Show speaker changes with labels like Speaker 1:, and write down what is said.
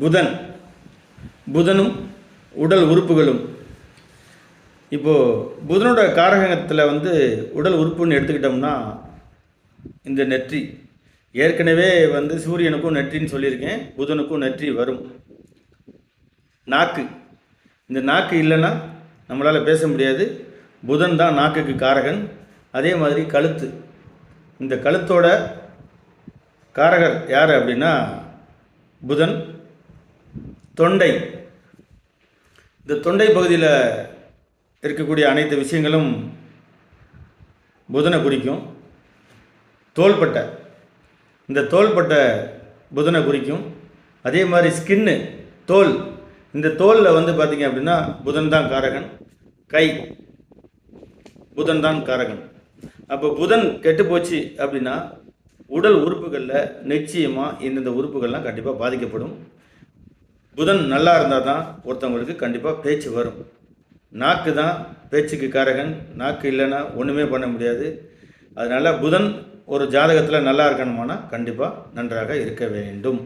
Speaker 1: புதன் புதனும் உடல் உறுப்புகளும். இப்போது புதனோட காரகத்தில் உடல் உறுப்புன்னு எடுத்துக்கிட்டோம்னா இந்த நெற்றி. ஏற்கனவே சூரியனுக்கும் நெற்றின்னு சொல்லியிருக்கேன், புதனுக்கும் நெற்றி வரும். நாக்கு, இந்த நாக்கு இல்லைன்னா நம்மளால் பேச முடியாது. புதன் தான் நாக்குக்கு காரகன். அதே மாதிரி கழுத்து, இந்த கழுத்தோட காரகர் யார் அப்படின்னா புதன். தொண்டை, இந்த தொண்டை பகுதியில் இருக்கக்கூடிய அனைத்து விஷயங்களும் புதனை குறிக்கும். தோள்பட்டை, இந்த தோள்பட்டை புதனை குறிக்கும். அதே மாதிரி ஸ்கின்னு, தோல், இந்த தோலில் பார்த்திங்க அப்படின்னா புதன் தான் காரகன். கை, புதன் தான் காரகன். அப்போ புதன் கெட்டு போச்சு அப்படின்னா உடல் உறுப்புகளில் நிச்சயமாக இந்தந்த உறுப்புகள்லாம் கண்டிப்பாக பாதிக்கப்படும். புதன் நல்லா இருந்தால் தான் ஒருத்தவங்களுக்கு கண்டிப்பாக பேச்சு வரும். நாக்கு தான் பேச்சுக்கு காரகன். நாக்கு இல்லைன்னா ஒன்றுமே பண்ண முடியாது. அதனால் புதன் ஒரு ஜாதகத்தில் நல்லா இருக்கணுமானா கண்டிப்பாக நன்றாக இருக்க வேண்டும்.